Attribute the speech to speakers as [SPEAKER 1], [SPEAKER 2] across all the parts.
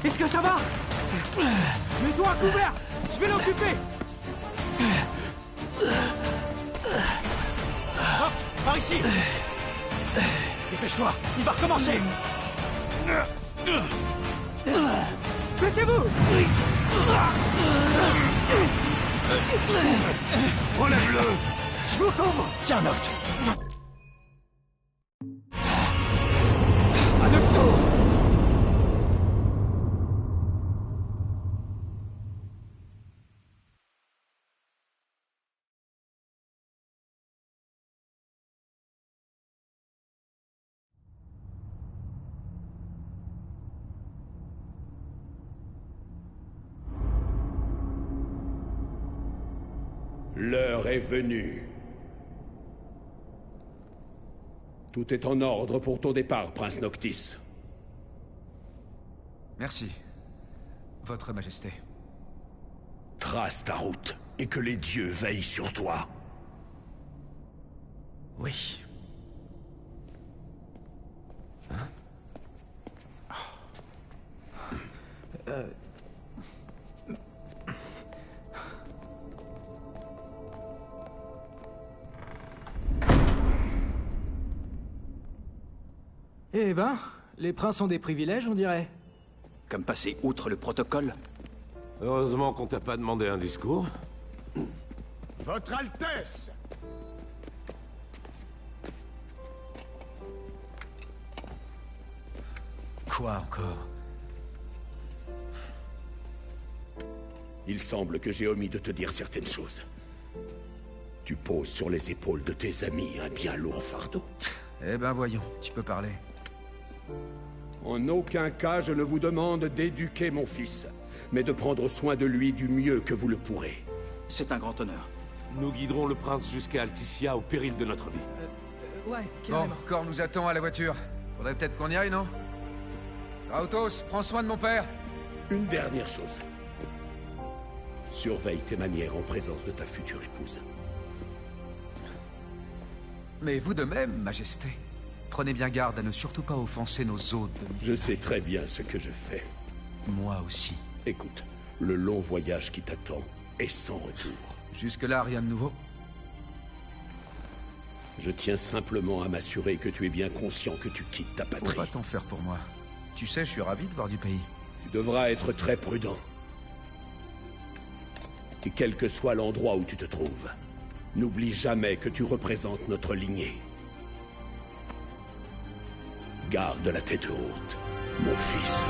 [SPEAKER 1] Est-ce que ça va? Mets-toi à couvert! Je vais l'occuper! Hop, par ici! Dépêche-toi, il va recommencer! Baissez-vous! Relève-le! Je vous couvre! Tiens, Noct!
[SPEAKER 2] L'heure est venue. Tout est en ordre pour ton départ, Prince Noctis.
[SPEAKER 3] Merci, Votre Majesté.
[SPEAKER 2] Trace ta route, et que les dieux veillent sur toi.
[SPEAKER 3] Oui. Hein?
[SPEAKER 1] Eh ben, les princes ont des privilèges, on dirait.
[SPEAKER 4] Comme passer outre le protocole?
[SPEAKER 5] Heureusement qu'on t'a pas demandé un discours.
[SPEAKER 6] Votre Altesse!
[SPEAKER 3] Quoi encore?
[SPEAKER 2] Il semble que j'ai omis de te dire certaines choses. Tu poses sur les épaules de tes amis un bien lourd fardeau.
[SPEAKER 3] Eh ben voyons, tu peux parler.
[SPEAKER 2] En aucun cas je ne vous demande d'éduquer mon fils, mais de prendre soin de lui du mieux que vous le pourrez.
[SPEAKER 4] C'est un grand honneur.
[SPEAKER 5] Nous guiderons le prince jusqu'à Alticia au péril de notre vie.
[SPEAKER 1] Ouais,
[SPEAKER 3] Bon,
[SPEAKER 1] carrément.
[SPEAKER 3] Cor nous attend à la voiture. Faudrait peut-être qu'on y aille, non? Rautos, prends soin de mon père.
[SPEAKER 2] Une dernière chose. Surveille tes manières en présence de ta future épouse.
[SPEAKER 3] Mais vous de même, Majesté. Prenez bien garde à ne surtout pas offenser nos hôtes.
[SPEAKER 2] Je sais très bien ce que je fais.
[SPEAKER 3] Moi aussi.
[SPEAKER 2] Écoute, le long voyage qui t'attend est sans retour.
[SPEAKER 3] Jusque-là, rien de nouveau.
[SPEAKER 2] Je tiens simplement à m'assurer que tu es bien conscient que tu quittes ta
[SPEAKER 3] Faut
[SPEAKER 2] patrie.
[SPEAKER 3] pas t'en faire pour moi. Tu sais, je suis ravi de voir du pays.
[SPEAKER 2] Tu devras être très prudent. Et quel que soit l'endroit où tu te trouves, n'oublie jamais que tu représentes notre lignée. Garde la tête haute, mon fils.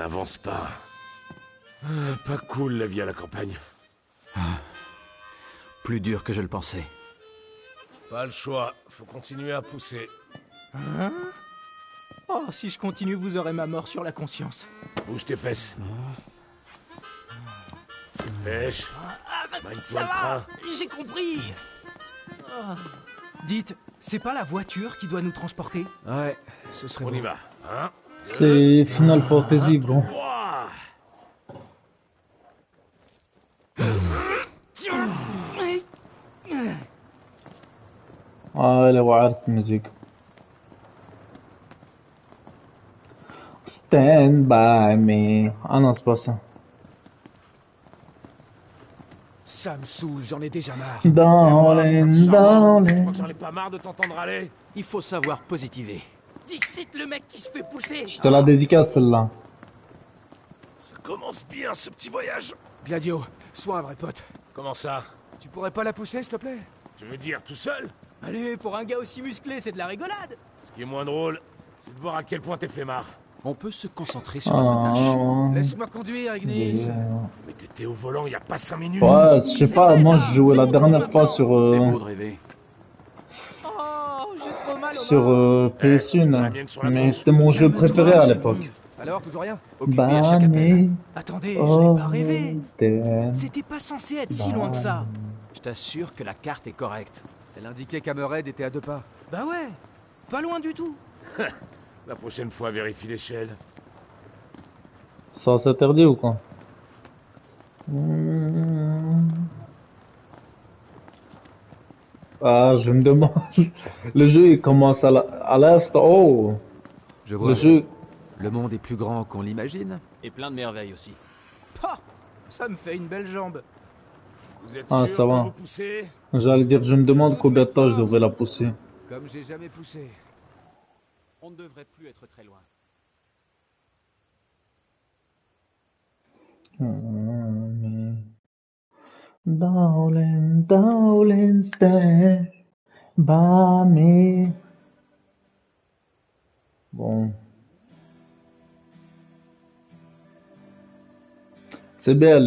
[SPEAKER 5] n'avance pas. Pas cool la vie à la campagne.
[SPEAKER 4] Plus dur que je le pensais.
[SPEAKER 5] Pas le choix, faut continuer à pousser.
[SPEAKER 1] Hein? Oh, si je continue, vous aurez ma mort sur la conscience.
[SPEAKER 5] Bouge tes fesses. Pêche. Mine-toi
[SPEAKER 1] Ça
[SPEAKER 5] le
[SPEAKER 1] va,
[SPEAKER 5] train.
[SPEAKER 1] j'ai compris. Dites, c'est pas la voiture qui doit nous transporter?
[SPEAKER 4] Ouais, ce serait
[SPEAKER 5] On
[SPEAKER 4] bon.
[SPEAKER 5] y va. Hein?
[SPEAKER 7] C'est Final Fantasy, gros.
[SPEAKER 5] Ouah.
[SPEAKER 7] لا وعرفت المزيكا. Stand by me. Ah non, c'est pas ça.
[SPEAKER 3] Ça me saoule, j'en ai déjà marre.
[SPEAKER 7] Darling,
[SPEAKER 5] Je
[SPEAKER 7] darling.
[SPEAKER 5] crois que j'en ai pas marre de t'entendre aller.
[SPEAKER 4] Il faut savoir positiver.
[SPEAKER 1] Dixit, le mec qui se fait pousser.
[SPEAKER 7] Je te la dédicace celle-là.
[SPEAKER 5] Ça commence bien ce petit voyage.
[SPEAKER 3] Gladio, sois un vrai pote.
[SPEAKER 5] Comment ça?
[SPEAKER 3] Tu pourrais pas la pousser, s'il te plaît?
[SPEAKER 5] Tu veux dire tout seul?
[SPEAKER 1] Allez, pour un gars aussi musclé, c'est de la rigolade.
[SPEAKER 5] Ce qui est moins drôle, c'est de voir à quel point t'es flemmard.
[SPEAKER 4] On peut se concentrer sur notre tâche.
[SPEAKER 7] Ah,
[SPEAKER 3] Laisse-moi conduire, Ignis.
[SPEAKER 5] Mais t'étais au volant il y a pas 5 minutes.
[SPEAKER 7] ouais, je sais pas,
[SPEAKER 1] vrai,
[SPEAKER 7] moi
[SPEAKER 1] ça.
[SPEAKER 7] je jouais
[SPEAKER 1] C'est
[SPEAKER 7] la
[SPEAKER 1] mon
[SPEAKER 7] dernière
[SPEAKER 1] tour
[SPEAKER 7] fois
[SPEAKER 1] maintenant.
[SPEAKER 7] sur
[SPEAKER 4] C'est beau de rêver.
[SPEAKER 1] Oh, j'ai trop mal au
[SPEAKER 7] sur
[SPEAKER 1] bras.
[SPEAKER 7] PS1,
[SPEAKER 5] la mienne sur la
[SPEAKER 7] mais
[SPEAKER 5] tronche.
[SPEAKER 7] c'était mon jeu
[SPEAKER 1] Calme-toi,
[SPEAKER 7] préféré à
[SPEAKER 1] c'est
[SPEAKER 7] l'époque.
[SPEAKER 1] bon.
[SPEAKER 3] Alors, toujours rien?
[SPEAKER 4] Occupé à
[SPEAKER 7] Bah
[SPEAKER 4] chaque appel.
[SPEAKER 7] mais
[SPEAKER 1] Attendez, je
[SPEAKER 7] oh,
[SPEAKER 1] l'ai pas rêvé.
[SPEAKER 7] c'était
[SPEAKER 1] C'était pas censé être si loin que ça.
[SPEAKER 4] Je t'assure que la carte est correcte.
[SPEAKER 3] Elle indiquait qu'Hammerhead était à 2 pas.
[SPEAKER 1] Bah ouais, pas loin du tout.
[SPEAKER 5] La prochaine fois, vérifie l'échelle.
[SPEAKER 7] ça s'interdit ou quoi? Ah, je me demande. Le jeu il commence à l'instant. Oh,
[SPEAKER 3] Je vois.
[SPEAKER 7] le jeu.
[SPEAKER 3] Le monde est plus grand qu'on l'imagine.
[SPEAKER 4] Et plein de merveilles aussi.
[SPEAKER 1] Pah, ça me fait une belle jambe.
[SPEAKER 5] Vous êtes
[SPEAKER 7] Ah,
[SPEAKER 5] sûr
[SPEAKER 7] ça
[SPEAKER 5] de
[SPEAKER 7] va.
[SPEAKER 5] vous pousser?
[SPEAKER 7] J'allais dire, je me demande combien de temps je devrais la pousser.
[SPEAKER 3] Comme j'ai jamais poussé.
[SPEAKER 4] On ne devrait plus être très loin.
[SPEAKER 7] Darling, darling, stand by me. Bon. C'est bien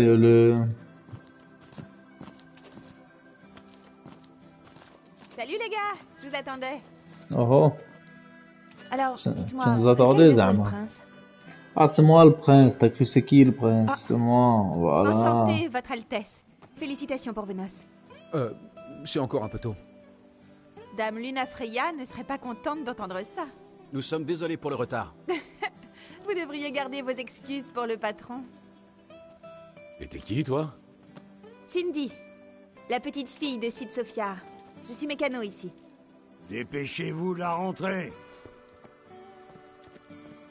[SPEAKER 8] Salut les gars, je vous attendais.
[SPEAKER 7] Oh,
[SPEAKER 8] Alors,
[SPEAKER 7] Tu-
[SPEAKER 8] dites-moi,
[SPEAKER 7] tu nous attendais,
[SPEAKER 8] lequel de vous est
[SPEAKER 7] Zama.
[SPEAKER 8] le prince?
[SPEAKER 7] ah, c'est moi le prince. T'as cru c'est qui le prince? C'est moi, voilà.
[SPEAKER 8] Enchanté, Votre Altesse. Félicitations pour vos noces.
[SPEAKER 3] C'est encore un peu tôt.
[SPEAKER 8] Dame Luna Freya ne serait pas contente d'entendre ça.
[SPEAKER 4] Nous sommes désolés pour le retard.
[SPEAKER 8] Vous devriez garder vos excuses pour le patron.
[SPEAKER 5] Et t'es qui, toi?
[SPEAKER 8] Cindy, la petite fille de Sid Sophia. Je suis mécano ici.
[SPEAKER 6] Dépêchez-vous de la rentrée.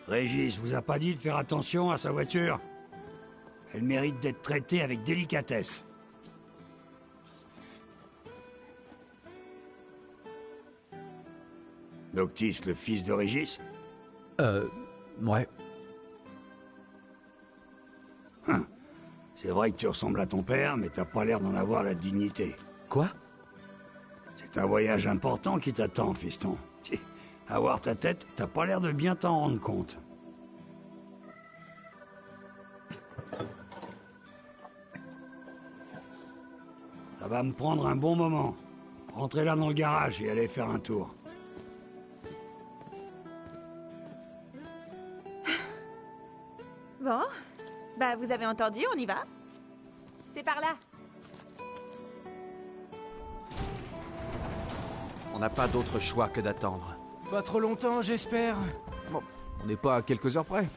[SPEAKER 6] Régis vous a pas dit de faire attention à sa voiture? Elle mérite d'être traitée avec délicatesse. Noctis, le fils de Régis?
[SPEAKER 3] Ouais.
[SPEAKER 6] C'est vrai que tu ressembles à ton père, mais t'as pas l'air d'en avoir la dignité.
[SPEAKER 3] Quoi?
[SPEAKER 6] C'est un voyage important qui t'attend, fiston. À voir ta tête, t'as pas l'air de bien t'en rendre compte. Ça va me prendre un bon moment. Rentrez là dans le garage et allez faire un tour.
[SPEAKER 8] Bon, bah vous avez entendu, on y va. C'est par là.
[SPEAKER 4] On n'a pas d'autre choix que d'attendre.
[SPEAKER 1] Pas trop longtemps, j'espère.
[SPEAKER 3] Bon, on n'est pas à quelques heures près.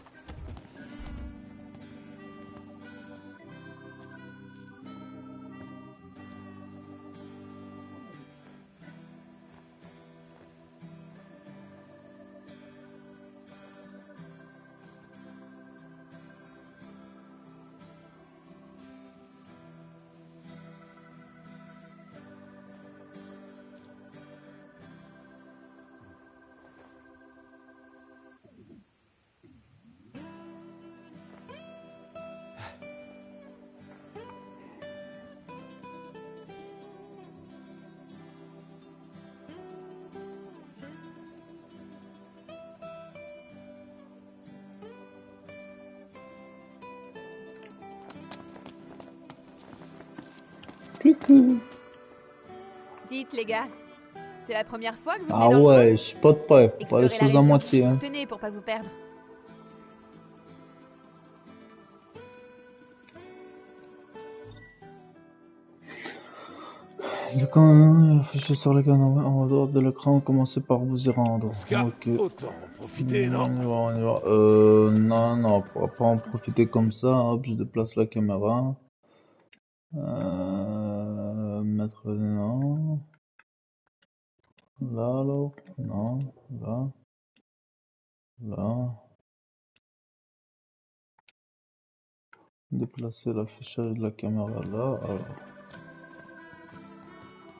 [SPEAKER 7] Coucou.
[SPEAKER 8] Dites, les gars, c'est la première fois que vous
[SPEAKER 7] Ah
[SPEAKER 8] venez dans
[SPEAKER 7] ouais,
[SPEAKER 8] le
[SPEAKER 7] je suis pas de prêt. Faut pas
[SPEAKER 8] explorer
[SPEAKER 7] les
[SPEAKER 8] la
[SPEAKER 7] choses à
[SPEAKER 8] région.
[SPEAKER 7] moitié. Hein.
[SPEAKER 8] Tenez pour pas vous perdre.
[SPEAKER 7] Affiché sur l'écran en droite de l'écran, commencez par vous y rendre.
[SPEAKER 5] Scar,
[SPEAKER 7] Ok.
[SPEAKER 5] autant en profiter, non?
[SPEAKER 7] On y va, on y va. Non, on pourra pas en profiter comme ça. Hop, je déplace la caméra. Mettre, non. Là, alors. Non, là. Là. Déplacer l'affichage de la caméra là. Alors.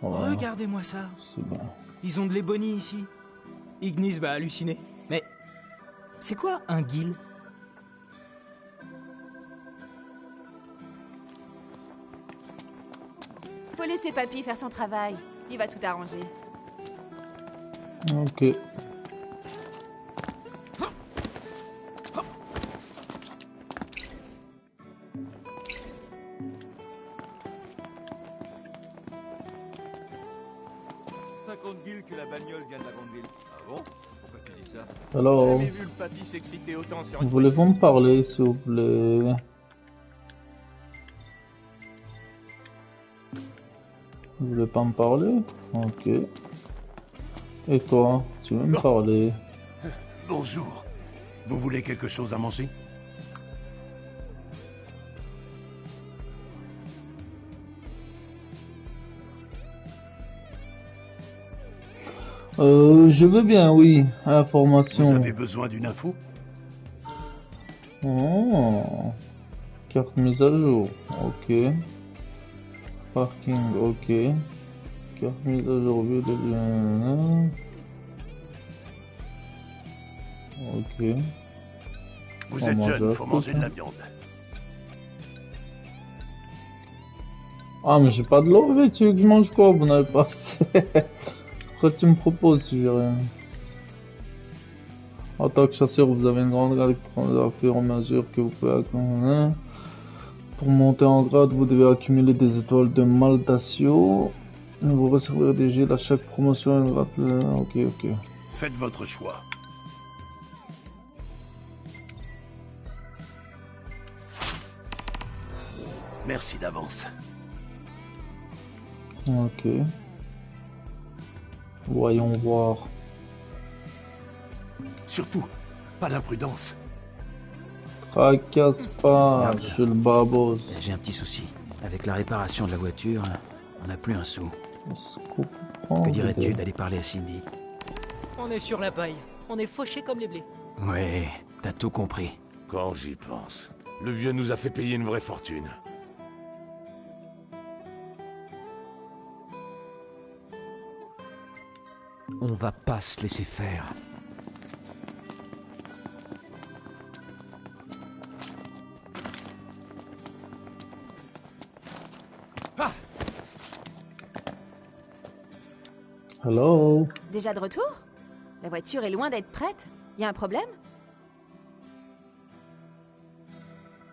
[SPEAKER 7] Voilà,
[SPEAKER 1] Regardez-moi ça.
[SPEAKER 7] c'est bon.
[SPEAKER 1] Ils ont de l'ébony ici. Ignis va halluciner. Mais c'est quoi un guil?
[SPEAKER 8] Faut laisser Papy faire son travail. Il va tout arranger.
[SPEAKER 7] Ok.
[SPEAKER 9] Guilles que la bagnole vient de la grande ville.
[SPEAKER 4] Ah bon? Pourquoi tu dis ça?
[SPEAKER 7] Alors,
[SPEAKER 9] J'ai jamais vu le papy s'exciter autant sur une
[SPEAKER 7] voulez-vous me parler, s'il vous plaît? Vous voulez pas me parler? Ok. Et toi, tu veux me parler?
[SPEAKER 2] Bonjour. Vous voulez quelque chose à manger?
[SPEAKER 7] Je veux bien, oui. Information.
[SPEAKER 2] Vous avez besoin d'une info?
[SPEAKER 7] Oh. Carte mise à jour. Ok. Parking, ok. Carte mise à jour, vue de lien. Ok.
[SPEAKER 2] Vous
[SPEAKER 7] On
[SPEAKER 2] êtes
[SPEAKER 7] mange
[SPEAKER 2] jeune,
[SPEAKER 7] à
[SPEAKER 2] faut
[SPEAKER 7] tout,
[SPEAKER 2] manger de
[SPEAKER 7] hein.
[SPEAKER 2] la viande.
[SPEAKER 7] Ah, mais j'ai pas de levée, tu veux que je mange quoi? Vous n'avez pas assez. Pourquoi tu me proposes si j'ai rien? En tant que chasseur, vous avez une grande grade qui prend au fur et à mesure que vous pouvez accumuler. Pour monter en grade, vous devez accumuler des étoiles de Maldacio. Vous recevrez des gilets à chaque promotion. Une grade... Ok, ok.
[SPEAKER 2] Faites votre choix. Merci d'avance.
[SPEAKER 7] Ok. Voyons voir.
[SPEAKER 2] Surtout, pas l'imprudence.
[SPEAKER 7] Tracasse pas,
[SPEAKER 4] Merde.
[SPEAKER 7] je suis le babos.
[SPEAKER 4] J'ai un petit souci. Avec la réparation de la voiture, on n'a plus un sou. Que dirais-tu d'aller parler à Cindy?
[SPEAKER 1] On est sur la paille. On est fauchés comme les blés.
[SPEAKER 4] Ouais, t'as tout compris.
[SPEAKER 5] Quand j'y pense, le vieux nous a fait payer une vraie fortune.
[SPEAKER 4] On va pas se laisser faire.
[SPEAKER 7] Hello?
[SPEAKER 8] Déjà de retour? La voiture est loin d'être prête. Y a un problème?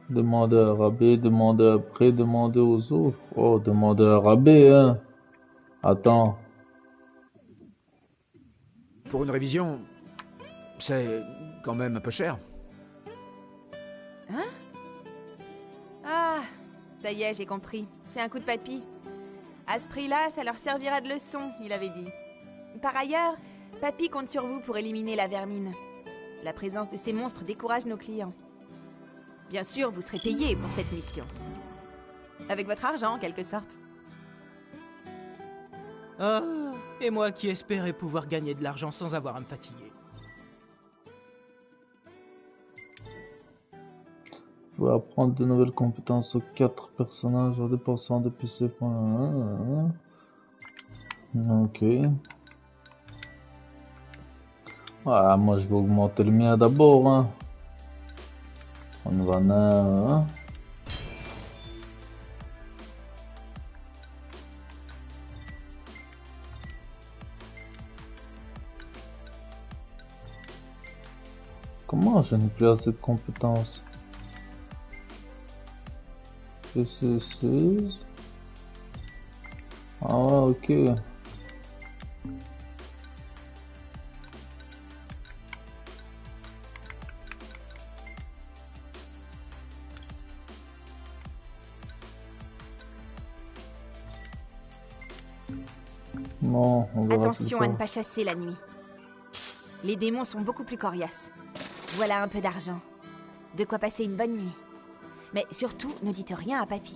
[SPEAKER 7] Demandez à rabais, demandez après, demandez aux autres. Oh, demandez à rabais, hein. Attends.
[SPEAKER 3] Pour une révision, c'est quand même un peu cher.
[SPEAKER 8] Ah, ça y est, j'ai compris. C'est un coup de papy. À ce prix-là, ça leur servira de leçon, il avait dit. Par ailleurs, papy compte sur vous pour éliminer la vermine. La présence de ces monstres décourage nos clients. Bien sûr, vous serez payé pour cette mission. Avec votre argent, en quelque sorte.
[SPEAKER 1] Ah, et moi qui espérais pouvoir gagner de l'argent sans avoir à me fatiguer.
[SPEAKER 7] Vous pouvez apprendre de nouvelles compétences aux 4 personnages en dépensant des PC. Ok. Ah, moi je vais augmenter le mien d'abord, hein. On va hein. Comment je n'ai plus assez de compétences? PC 16. Ah ouais, ok. Bon, on verra
[SPEAKER 8] Attention
[SPEAKER 7] plus
[SPEAKER 8] à ne
[SPEAKER 7] tard.
[SPEAKER 8] pas chasser la nuit. Les démons sont beaucoup plus coriaces. Voilà un peu d'argent. De quoi passer une bonne nuit. Mais surtout, ne dites rien à papy.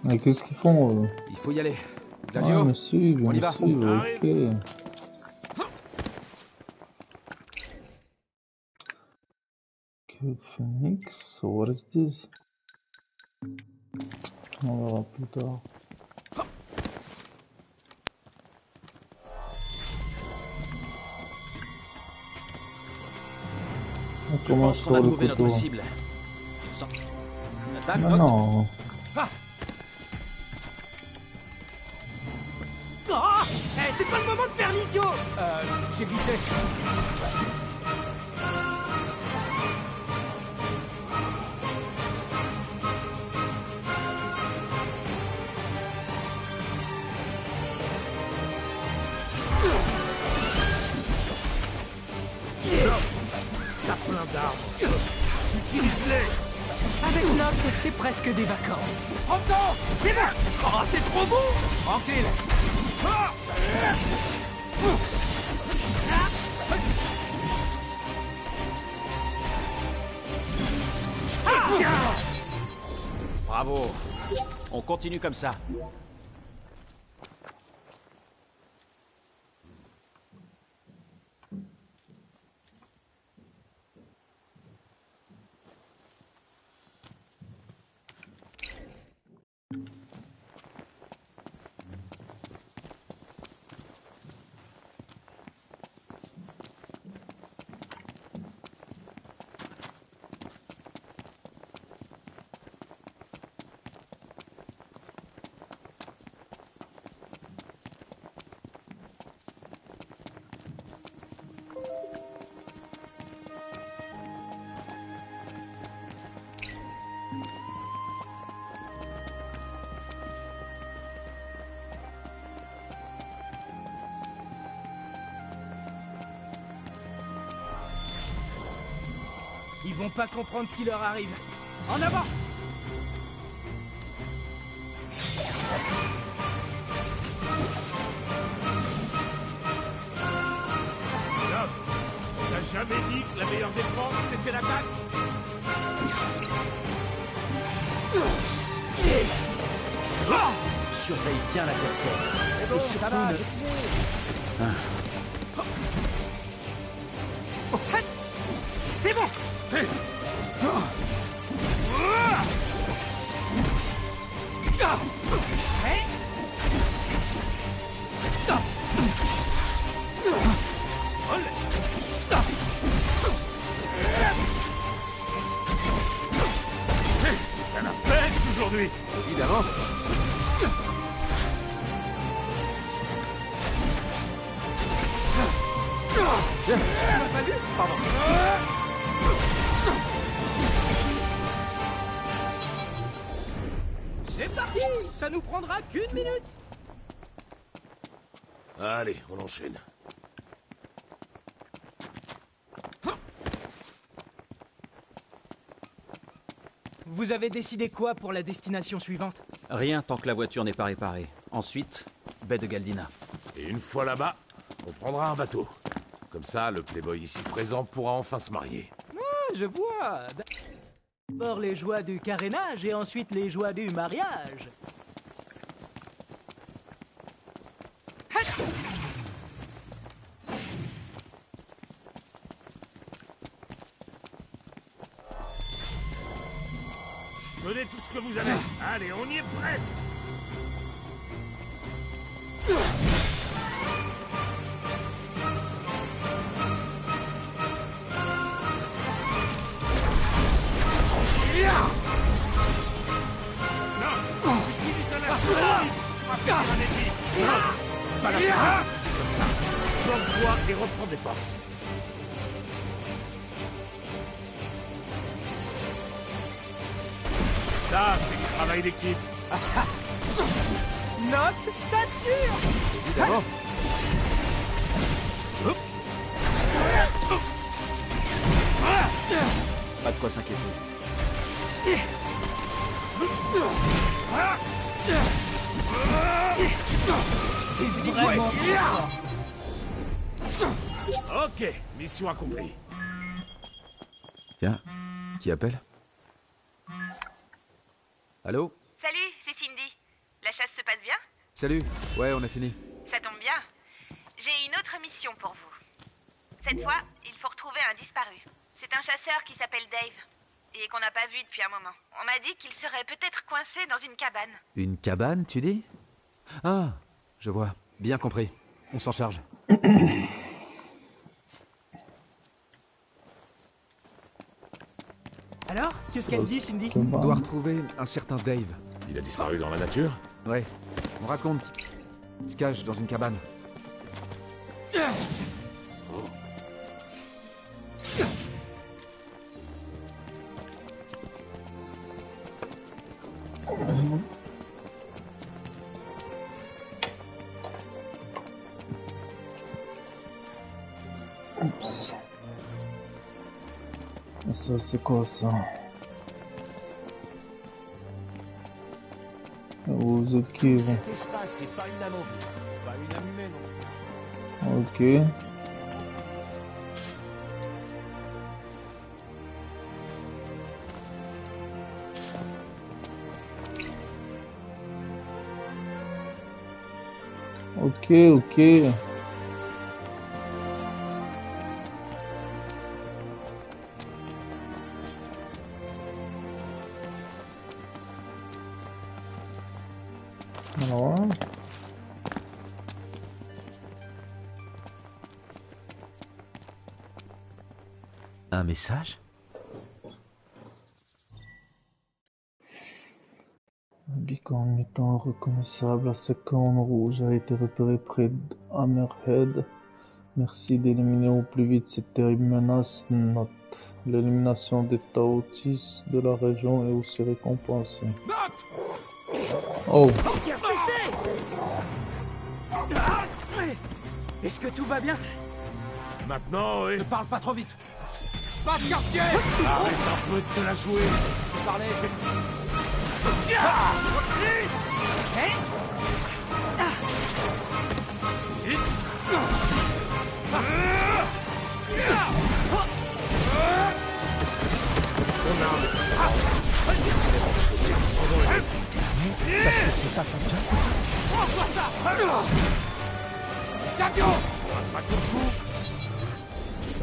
[SPEAKER 7] Mais qu'est-ce qu'ils font eux?
[SPEAKER 3] Il faut y aller.
[SPEAKER 7] Ah,
[SPEAKER 3] Gladio,
[SPEAKER 7] mais si, bien
[SPEAKER 3] on y va.
[SPEAKER 7] sûr, ok. Code Phoenix, so what is this? On verra plus tard. On
[SPEAKER 4] Je
[SPEAKER 7] commence
[SPEAKER 4] pense qu'on a
[SPEAKER 7] sur le
[SPEAKER 4] trouvé
[SPEAKER 7] couteau.
[SPEAKER 4] notre cible. Tu sens... Attaque,
[SPEAKER 7] Non,
[SPEAKER 4] Doc.
[SPEAKER 7] non.
[SPEAKER 1] Oh Eh, c'est pas le moment de faire l'idiot.
[SPEAKER 3] J'ai glissé.
[SPEAKER 1] T'as plein d'armes. Utilise-les. Avec Noct, c'est presque des vacances. Prends le temps. C'est bon. Oh, c'est trop beau.
[SPEAKER 3] Tranquille.
[SPEAKER 4] Bravo. On continue comme ça.
[SPEAKER 1] Ils vont pas comprendre ce qui leur arrive. En avant.
[SPEAKER 9] Doc, on t'a jamais dit que la meilleure défense, c'était l'attaque?
[SPEAKER 4] Surveille bien l'adversaire. Et surtout ne...
[SPEAKER 1] C'est bon.
[SPEAKER 9] T'as la pêche aujourd'hui.
[SPEAKER 3] Évidemment.
[SPEAKER 1] C'est parti. Ça nous prendra qu'une minute.
[SPEAKER 2] Allez, on enchaîne.
[SPEAKER 1] Vous avez décidé quoi pour la destination suivante?
[SPEAKER 4] Rien tant que la voiture n'est pas réparée. Ensuite, baie de Galdina.
[SPEAKER 2] Et une fois là-bas, on prendra un bateau. Comme ça, le playboy ici présent pourra enfin se marier.
[SPEAKER 1] Ah, je vois. D'abord les joies du carénage et ensuite les joies du mariage.
[SPEAKER 9] Donnez tout ce que vous avez. Allez, on y est presque. Non, utilise un assaut pour faire un ennemi.
[SPEAKER 2] Pas la peine, c'est comme ça. Porte-toi et reprends des forces.
[SPEAKER 9] Ça, c'est du travail d'équipe.
[SPEAKER 1] Noct, t'assures.
[SPEAKER 3] Évidemment.
[SPEAKER 4] Pas de quoi s'inquiéter.
[SPEAKER 1] T'es vraiment fort.
[SPEAKER 9] Ok, mission accomplie.
[SPEAKER 3] Tiens, qui appelle? Allô?
[SPEAKER 8] Salut, c'est Cindy. La chasse se passe bien?
[SPEAKER 3] Salut. Ouais, on a fini.
[SPEAKER 8] Ça tombe bien. J'ai une autre mission pour vous. Cette fois, il faut retrouver un disparu. C'est un chasseur qui s'appelle Dave. Et qu'on n'a pas vu depuis un moment. On m'a dit qu'il serait peut-être coincé dans une cabane.
[SPEAKER 3] Une cabane, tu dis? Ah, je vois. Bien compris. On s'en charge.
[SPEAKER 1] Alors, qu'est-ce qu'elle dit, Cindy?
[SPEAKER 3] On doit retrouver un certain Dave.
[SPEAKER 5] Il a disparu dans la nature?
[SPEAKER 3] Ouais. On raconte. Il se cache dans une cabane.
[SPEAKER 7] Oups. Ça, c'est quoi ça? Vous êtes qui, vous?
[SPEAKER 1] Cet espace, c'est pas une âme en vie. Pas une âme humaine.
[SPEAKER 7] Ok. Ok. Alors.
[SPEAKER 3] Un message?
[SPEAKER 7] Un beacon mutant reconnaissable à ce cône rouge a été repéré près d'Hammerhead. Merci d'éliminer au plus vite cette terrible menace. Note. L'élimination des Taotis de la région est aussi récompensée. Oh!
[SPEAKER 1] Est-ce que tout va bien?
[SPEAKER 9] Maintenant, oui.
[SPEAKER 1] Ne parle pas trop vite. Pas de quartier!
[SPEAKER 9] Arrête un peu de te la jouer.
[SPEAKER 1] Je parlais. Parce que c'est pas ton cas. Prends-toi ça! Cadio!
[SPEAKER 9] Pas ton coup.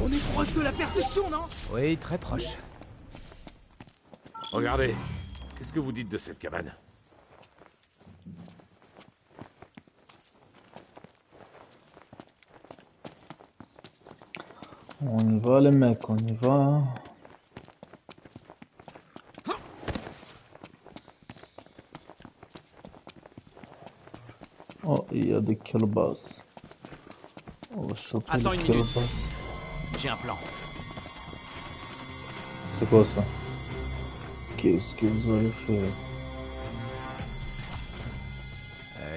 [SPEAKER 1] On est proche de la perfection, non?
[SPEAKER 3] Oui, très proche.
[SPEAKER 5] Regardez. Qu'est-ce que vous dites de cette cabane?
[SPEAKER 7] On y va les mecs, on y va. Oh, il y a des calebasses. On va choper
[SPEAKER 4] Attends
[SPEAKER 7] les
[SPEAKER 4] une minute.
[SPEAKER 7] calebasses.
[SPEAKER 4] J'ai un plan.
[SPEAKER 7] C'est quoi ça? Qu'est-ce que vous avez fait?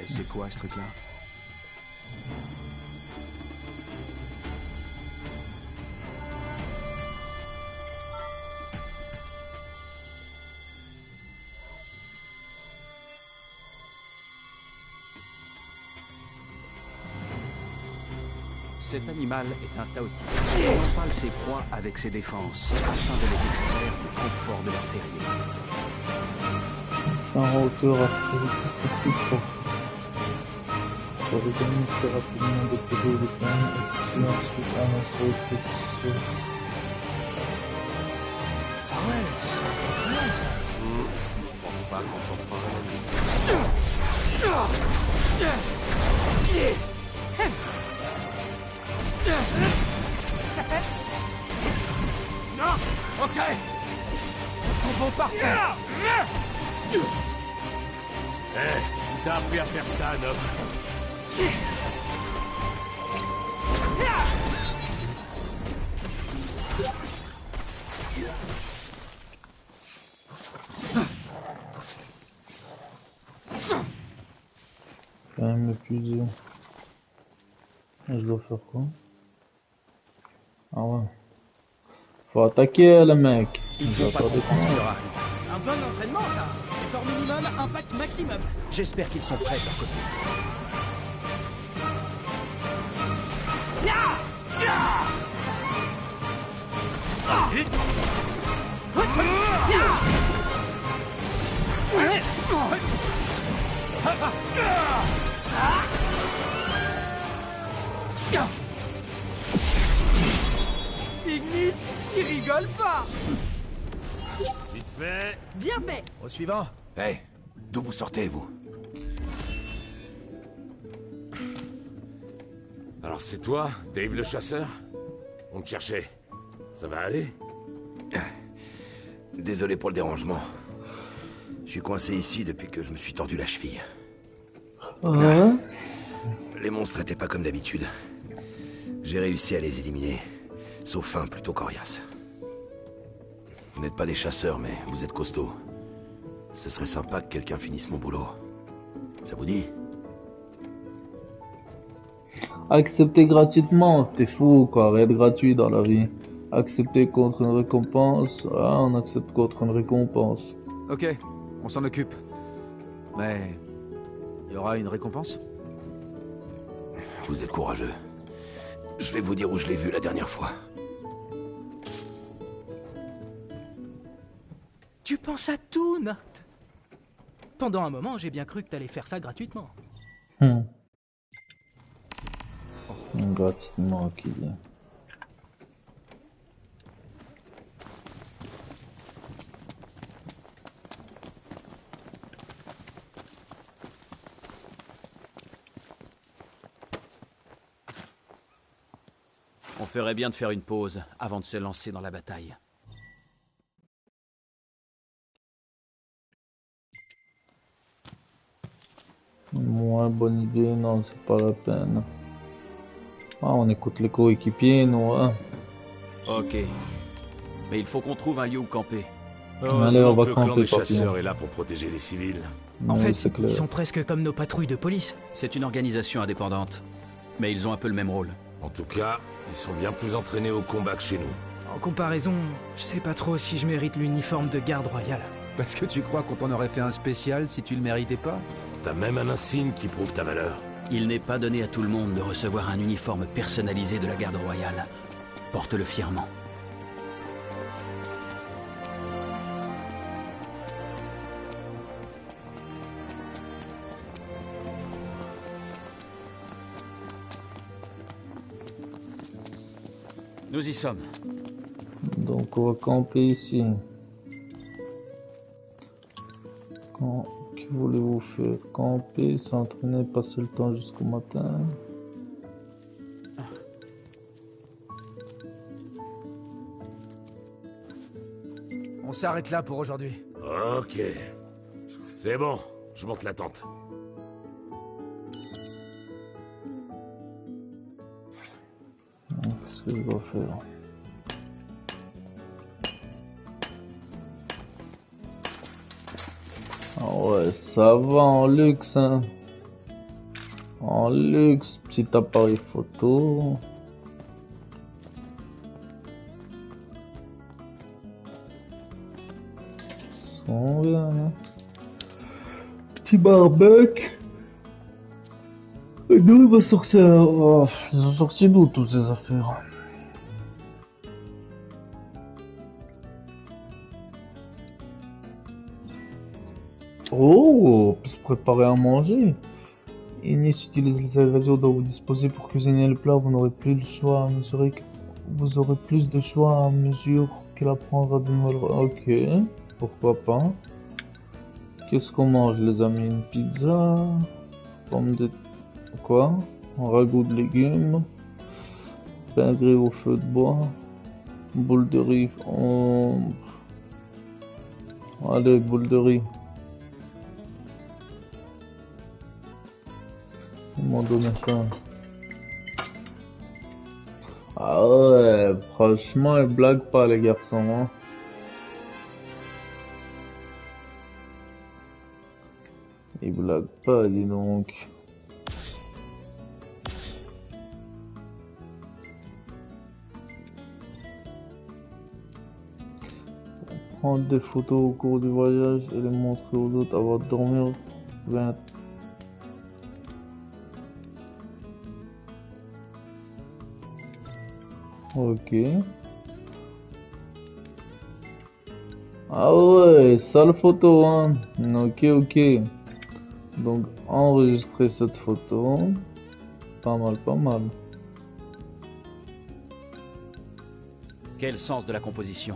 [SPEAKER 4] C'est quoi ce truc-là? Cet animal est un taotis. On empale ses proies avec ses défenses, afin de les extraire du confort de leur terrier.
[SPEAKER 7] C'est un hauteur archéologique. Pour regagner très rapidement des pédaux de peine et puis ensuite un assaut de
[SPEAKER 1] Ah ouais, c'est bien ça.
[SPEAKER 5] Je pense pas qu'on s'en fera.
[SPEAKER 1] Non. Ok. Combo parfait.
[SPEAKER 9] Eh, t'as appris à faire ça, Nob.
[SPEAKER 7] quand même épuisé. Je dois faire quoi? Ah ouais. Faut attaquer le mec.
[SPEAKER 1] Il faut pas comprendre ce qui leur arrive. Un bon entraînement, ça. Effort minimum, impact maximum. J'espère qu'ils sont prêts de leur côté. Ignis, il rigole pas.
[SPEAKER 9] Vite fait.
[SPEAKER 1] Bien fait.
[SPEAKER 3] Au suivant.
[SPEAKER 2] Hey, d'où vous sortez, vous?
[SPEAKER 5] Alors c'est toi, Dave le chasseur? On te cherchait. Ça va aller?
[SPEAKER 2] Désolé pour le dérangement. Je suis coincé ici depuis que je me suis tordu la cheville.
[SPEAKER 7] Ouais.
[SPEAKER 2] Les monstres étaient pas comme d'habitude. J'ai réussi à les éliminer. Sauf un plutôt coriace. Vous n'êtes pas des chasseurs, mais vous êtes costauds. Ce serait sympa que quelqu'un finisse mon boulot. Ça vous dit?
[SPEAKER 7] Accepter gratuitement, t'es fou quoi, rien de gratuit dans la vie. Accepter contre une récompense, ah, on accepte contre une récompense.
[SPEAKER 3] Ok, on s'en occupe. Mais... il y aura une récompense?
[SPEAKER 2] Vous êtes courageux. Je vais vous dire où je l'ai vu la dernière fois.
[SPEAKER 1] Tu penses à tout, Noct. Pendant un moment, j'ai bien cru que t'allais faire ça gratuitement.
[SPEAKER 7] Gratuitement, qui dit.
[SPEAKER 4] On ferait bien de faire une pause avant de se lancer dans la bataille.
[SPEAKER 7] Moins bonne idée, non, c'est pas la peine. Ah, on écoute les coéquipiers, nous, hein.
[SPEAKER 4] Ok. Mais il faut qu'on trouve un lieu où camper.
[SPEAKER 7] Allez, on va
[SPEAKER 5] le clan
[SPEAKER 7] camper,
[SPEAKER 5] des
[SPEAKER 7] papillon.
[SPEAKER 5] chasseurs est là pour protéger les civils.
[SPEAKER 1] En
[SPEAKER 7] Oui,
[SPEAKER 1] fait,
[SPEAKER 7] c'est clair.
[SPEAKER 1] ils sont presque comme nos patrouilles de police.
[SPEAKER 4] C'est une organisation indépendante. Mais ils ont un peu le même rôle.
[SPEAKER 5] En tout cas, ils sont bien plus entraînés au combat que chez nous.
[SPEAKER 1] En comparaison, je sais pas trop si je mérite l'uniforme de garde royale.
[SPEAKER 3] Parce que tu crois qu'on t'en aurait fait un spécial si tu le méritais pas?
[SPEAKER 5] T'as même un insigne qui prouve ta valeur.
[SPEAKER 4] Il n'est pas donné à tout le monde de recevoir un uniforme personnalisé de la garde royale. Porte-le fièrement. Nous y sommes.
[SPEAKER 7] Donc on va camper ici. Que voulez-vous faire? Camper, s'entraîner, passer le temps jusqu'au matin.
[SPEAKER 3] On s'arrête là pour aujourd'hui.
[SPEAKER 5] Ok. C'est bon, je monte la tente.
[SPEAKER 7] Qu'est-ce que je dois faire? Ah ouais, ça va en luxe, hein. En luxe, petit appareil photo. Sont bien, hein. Petit barbecue. Et d'où il va sortir? Oh, ils ont sorti d'où toutes ces affaires? Oh, on peut se préparer à manger. Ignis utilise les ingrédients dont vous disposez pour cuisiner le plat. Vous n'aurez plus le choix à mesure que vous aurez plus de choix à mesure qu'il apprendra de nouvelles. Ok, pourquoi pas. Qu'est-ce qu'on mange, les amis? Une pizza, pomme de quoi? Un ragoût de légumes, pain grillé au feu de bois, boule de riz. Allez, boule de riz. Ils m'ont donné ça. Ah ouais, franchement, ils blaguent pas les garçons, hein. Ils blaguent pas, dis donc. Prendre des photos au cours du voyage et les montrer aux autres avant de dormir. 20. Ok. Ah ouais, sale photo, hein. Ok, ok. Donc, enregistrer cette photo. Pas mal, pas mal.
[SPEAKER 4] Quel sens de la composition?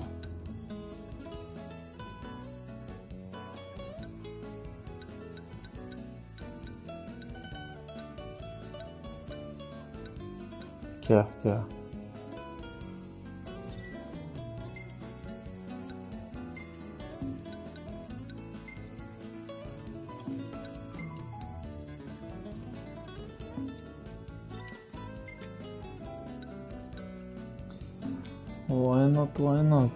[SPEAKER 7] Car. Why not, why not?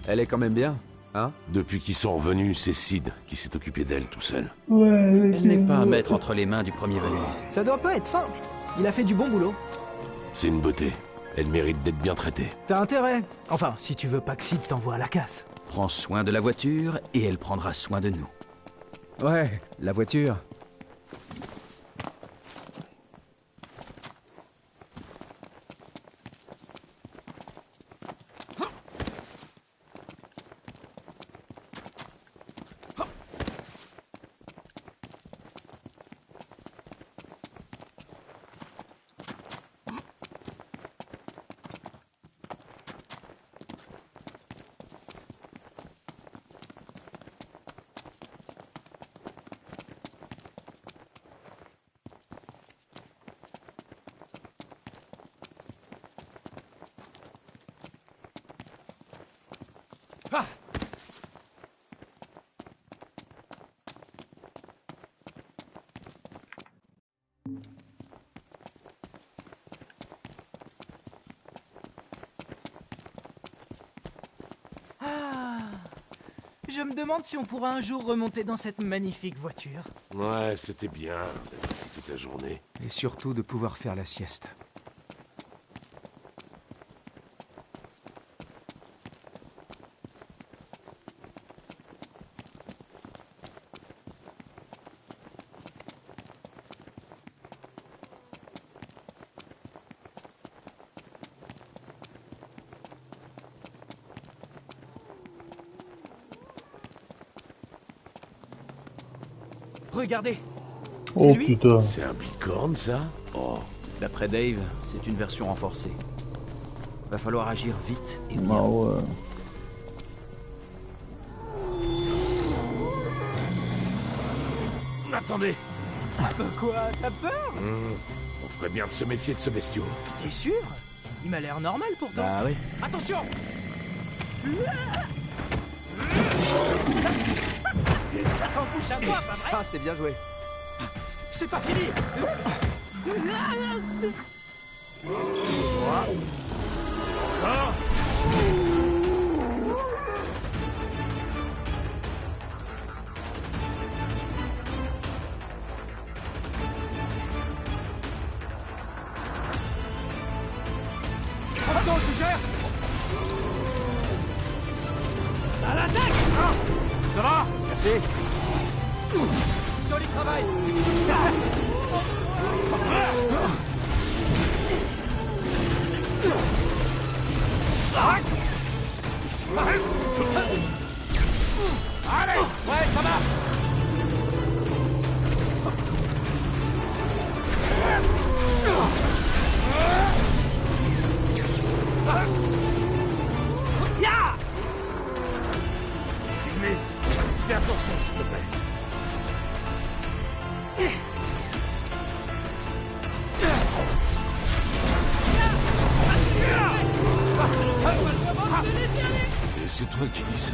[SPEAKER 3] Elle est quand même bien, hein?
[SPEAKER 5] Depuis qu'ils sont revenus, c'est Sid qui s'est occupé d'elle tout seul.
[SPEAKER 7] Ouais,
[SPEAKER 4] Elle n'est pas à mettre entre les mains du premier venu.
[SPEAKER 1] Ça doit pas être simple. Il a fait du bon boulot.
[SPEAKER 5] C'est une beauté. Elle mérite d'être bien traitée.
[SPEAKER 1] T'as intérêt. Enfin, si tu veux pas que Sid t'envoie à la casse.
[SPEAKER 4] Prends soin de la voiture et elle prendra soin de nous.
[SPEAKER 3] Ouais, la voiture.
[SPEAKER 1] Je me demande si on pourra un jour remonter dans cette magnifique voiture.
[SPEAKER 5] Ouais, c'était bien d'être ici toute la journée.
[SPEAKER 3] Et surtout de pouvoir faire la sieste.
[SPEAKER 1] Regardez.
[SPEAKER 7] Oh
[SPEAKER 1] lui
[SPEAKER 7] putain.
[SPEAKER 5] C'est un bicorne, ça? Oh.
[SPEAKER 4] D'après Dave, c'est une version renforcée. Va falloir agir vite et bien.
[SPEAKER 7] Ah ouais.
[SPEAKER 5] Attendez.
[SPEAKER 1] Quoi? T'as peur?
[SPEAKER 5] On ferait bien de se méfier de ce bestiau.
[SPEAKER 1] T'es sûr? Il m'a l'air normal pourtant.
[SPEAKER 4] Bah oui.
[SPEAKER 1] Attention! Ça t'embouche à toi, pas vrai?
[SPEAKER 3] Ça, c'est bien joué.
[SPEAKER 1] C'est pas fini!
[SPEAKER 3] Attends, tu gères?
[SPEAKER 1] À l'attaque!
[SPEAKER 3] Ça va?
[SPEAKER 5] Merci.
[SPEAKER 1] Joli travail!
[SPEAKER 3] Allez! Ouais, ça marche!
[SPEAKER 9] Ignis, fais attention s'il te plaît.
[SPEAKER 5] Et c'est toi qui dis ça.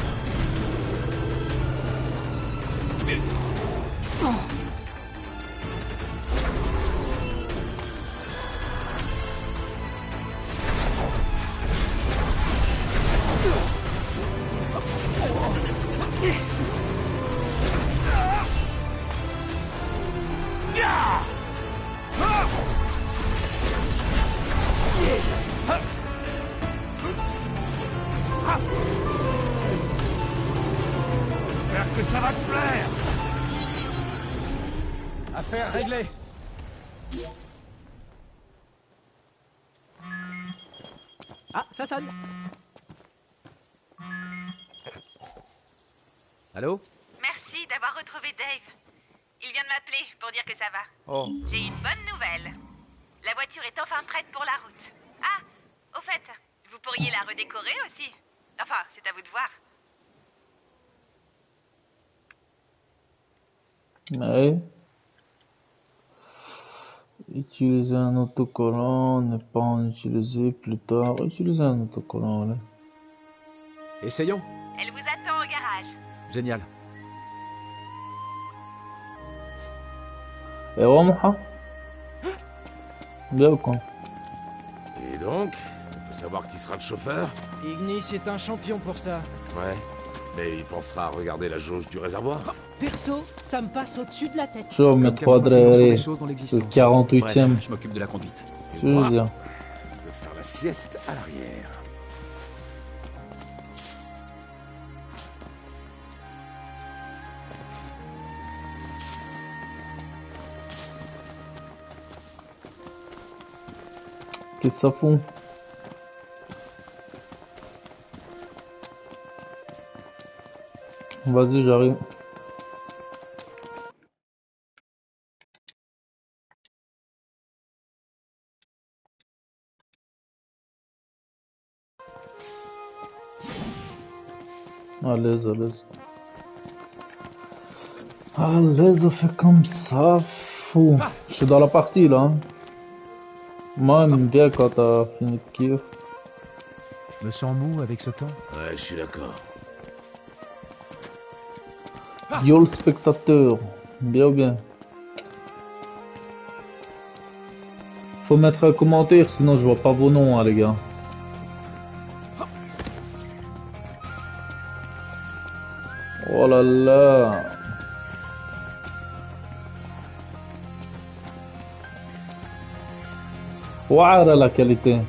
[SPEAKER 3] Affaire réglée.
[SPEAKER 1] Ah, ça sonne.
[SPEAKER 4] Allô?
[SPEAKER 8] Merci d'avoir retrouvé Dave. Il vient de m'appeler pour dire que ça va.
[SPEAKER 3] Oh.
[SPEAKER 8] J'ai une bonne nouvelle. La voiture est enfin prête pour la route. Ah, au fait, vous pourriez la redécorer aussi. Enfin, c'est à vous de voir.
[SPEAKER 7] Ouais. Utiliser un autocollant, ne pas en utiliser plus tard. Utiliser un autocollant, là.
[SPEAKER 4] Essayons.
[SPEAKER 8] Elle vous attend au garage.
[SPEAKER 4] Génial.
[SPEAKER 7] Et Romaha? Bien ou quoi?
[SPEAKER 5] Et donc, on peut savoir qui sera le chauffeur?
[SPEAKER 1] Ignis est un champion pour ça.
[SPEAKER 5] Ouais. Mais il pensera à regarder la jauge du réservoir?
[SPEAKER 1] Perso, ça me passe au-dessus de la tête.
[SPEAKER 7] Je vais mettre 3
[SPEAKER 4] des choses dans
[SPEAKER 7] le
[SPEAKER 4] l'existence.
[SPEAKER 7] 48ème.
[SPEAKER 4] Bref, je m'occupe de la conduite.
[SPEAKER 7] Je veux dire.
[SPEAKER 5] De faire la sieste à l'arrière.
[SPEAKER 7] Qu'est-ce que ça fout? Vas-y, j'arrive. À l'aise, à l'aise. À l'aise, on fait comme ça. Fou. Je suis dans la partie là. Hein. Moi, j'aime bien quand t'as fini de kiff.
[SPEAKER 3] Je me sens mou avec ce temps.
[SPEAKER 5] Ouais, je suis d'accord.
[SPEAKER 7] Yo le spectateur. Bien ou bien. Faut mettre un commentaire, sinon je vois pas vos noms, hein, les gars. Oh là là. Ouah, la qualité.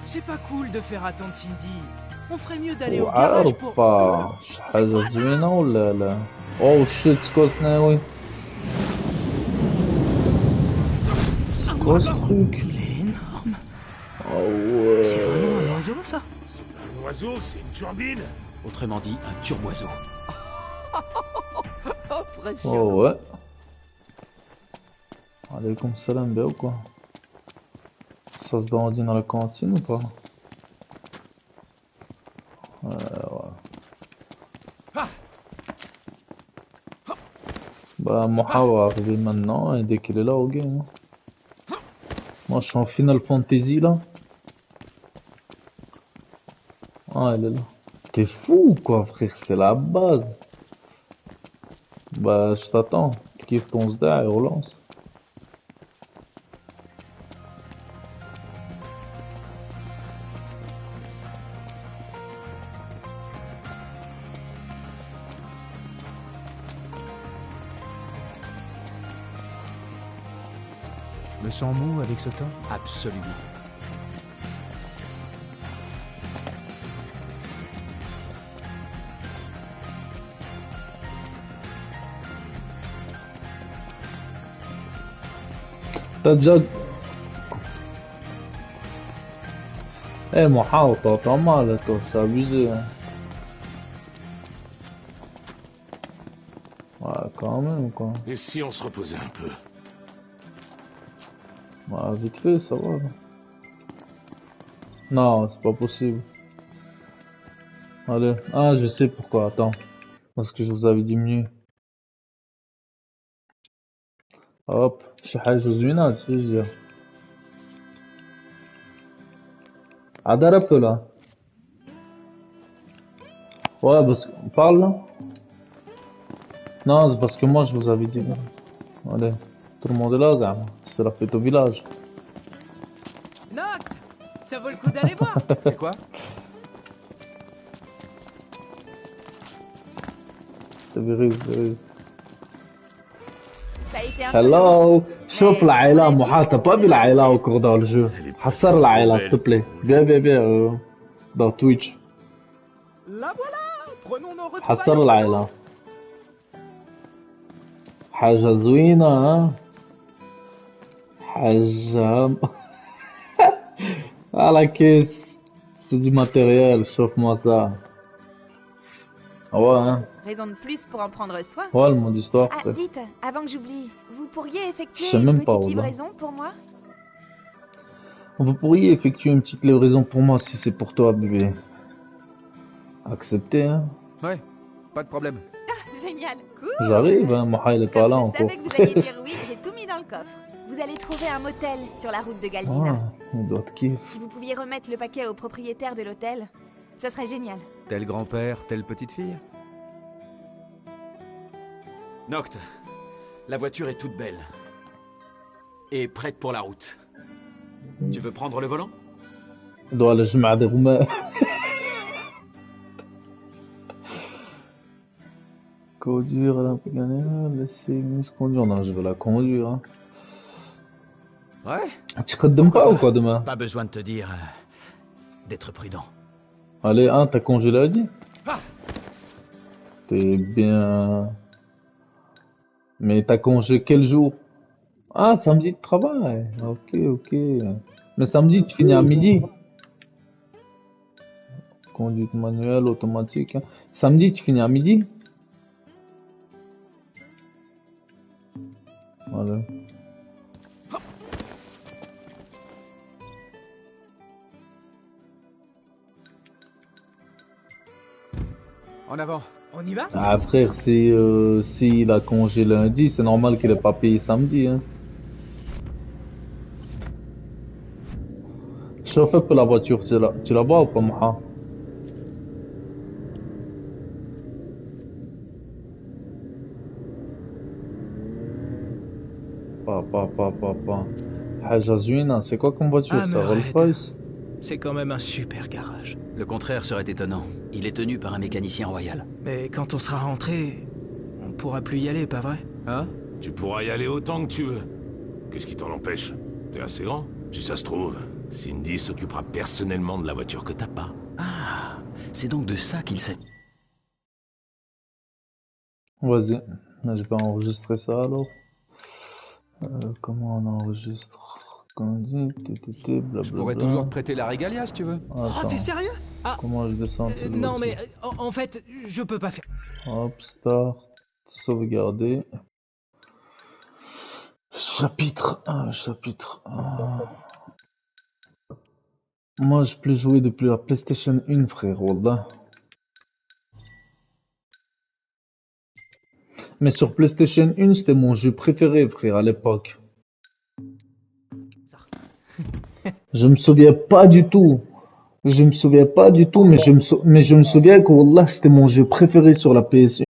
[SPEAKER 1] C'est pas cool de faire attendre Cindy. On ferait mieux d'aller au garage pour...
[SPEAKER 7] وعارفة شي حاجة زوينة ولا لا؟ اوه شيت سكوت ناوي سكوت truc.
[SPEAKER 1] Il est énorme.
[SPEAKER 7] Oh
[SPEAKER 1] C'est vraiment un oiseau, ça?
[SPEAKER 9] C'est pas un oiseau, c'est une turbine.
[SPEAKER 4] Autrement dit, un turboiseau.
[SPEAKER 7] Oh ouais. Alaykoum salam, bien ou quoi? Ça se dandine dans la cantine ou pas? Ouais. Bah Moha va arriver maintenant et dès qu'il est là au game. Moi je suis en Final Fantasy là. Ah elle est là. T'es fou ou quoi frère, c'est la base. Bah je t'attends, tu kiffes ton SDA et relance.
[SPEAKER 3] Je me sens mou avec ce temps.
[SPEAKER 4] Absolument.
[SPEAKER 7] T'as déjà... Eh Moha, t'entends mal toi, c'est abusé hein. Ouais quand même quoi.
[SPEAKER 5] Et si on se reposait un peu?
[SPEAKER 7] Bah, vite fait, ça va. Là. Non, c'est pas possible. Allez. Ah, je sais pourquoi. Attends. Parce que je vous avais diminué. Hop. شي حاجة زوينة, tu veux dire. Adare un peu là. Ouais, parce que... Parle là. Non, c'est parce que moi je vous avais dit. Allez. Tout le monde est là, Zama. C'est la fête au village.
[SPEAKER 1] Noct, ça vaut le coup d'aller voir.
[SPEAKER 3] C'est quoi?
[SPEAKER 7] C'est virus.
[SPEAKER 8] Ça a été un peu
[SPEAKER 7] Hello. شوف العائلة محال t'as pas vu العائلة au cours dans le jeu. حصر العائلة s'il te plaît. Viens dans Twitch.
[SPEAKER 1] La voilà. Prenons nos retrouvailles.
[SPEAKER 7] حصر العائلة. حاجة زوينة ها حاجة à la caisse c'est du matériel chauffe-moi ça ah ouais hein
[SPEAKER 8] Raison de plus pour en prendre soin.
[SPEAKER 7] ouais le mode histoire
[SPEAKER 8] Ah, dites, avant que j'oublie, vous pourriez
[SPEAKER 7] Je
[SPEAKER 8] effectuer
[SPEAKER 7] sais
[SPEAKER 8] une
[SPEAKER 7] même
[SPEAKER 8] petite
[SPEAKER 7] pas, Roland.
[SPEAKER 8] livraison pour moi?
[SPEAKER 7] Vous pourriez effectuer une petite livraison pour moi si c'est pour toi bébé accepté hein
[SPEAKER 3] Ouais, pas de problème.
[SPEAKER 8] Génial. Cool.
[SPEAKER 7] j'arrive hein Maha il est pas
[SPEAKER 8] Comme
[SPEAKER 7] là
[SPEAKER 8] je
[SPEAKER 7] encore
[SPEAKER 8] savais que vous alliez dire oui, j'ai tout mis dans le coffre. Vous allez trouver un motel sur la route de Galdina.
[SPEAKER 7] ah il doit te kiffer
[SPEAKER 8] Si vous pouviez remettre le paquet au propriétaire de l'hôtel, ça serait génial.
[SPEAKER 3] Tel grand-père, telle petite fille.
[SPEAKER 4] Noct, la voiture est toute belle. Et prête pour la route. Tu veux prendre le volant?
[SPEAKER 7] doit le جمع des roumains conduire la laisser Ignis conduire non je veux la conduire hein.
[SPEAKER 3] Ouais.
[SPEAKER 7] Tu codes pas ou quoi demain?
[SPEAKER 4] Pas besoin de te dire d'être prudent.
[SPEAKER 7] Allez, hein, t'as congé lundi? T'es bien... Mais t'as congé quel jour? Ah, samedi de travail. Ok, ok. Mais samedi, tu finis à midi. Conduite manuelle, automatique. Hein. Samedi, tu finis à midi? Voilà.
[SPEAKER 3] En avant.
[SPEAKER 1] On y va?
[SPEAKER 7] Ah frère, si s'il a congé lundi, c'est normal qu'il ait pas payé samedi. Hein. Chauffe un peu la voiture, tu la vois ou pas, Maha? Pas. حاجة زوينة, c'est quoi comme voiture ça? Rolls-Royce?
[SPEAKER 1] C'est quand même un super garage.
[SPEAKER 4] Le contraire serait étonnant. Il est tenu par un mécanicien royal.
[SPEAKER 1] Mais quand on sera rentré, on pourra plus y aller, pas vrai?
[SPEAKER 3] Hein?
[SPEAKER 5] Tu pourras y aller autant que tu veux. Qu'est-ce qui t'en empêche? T'es assez grand. Si ça se trouve, Cindy s'occupera personnellement de la voiture que t'as pas.
[SPEAKER 4] Ah, c'est donc de ça qu'il s'agit.
[SPEAKER 7] Vas-y, je vais enregistrer ça alors. Comment on enregistre? Blablabla.
[SPEAKER 3] Je pourrais toujours te prêter la régalia si tu veux.
[SPEAKER 1] Oh, t'es sérieux? Ah,
[SPEAKER 7] comment je descends
[SPEAKER 1] non mais en fait, je peux pas faire.
[SPEAKER 7] Hop, start, sauvegarder. Chapitre 1, chapitre 1. Moi, je peux jouer depuis la PlayStation 1, frère, wallah. Mais sur PlayStation 1, c'était mon jeu préféré, frère, à l'époque. Je me souviens pas du tout. Mais je me souviens que, wallah, c'était mon jeu préféré sur la PS1.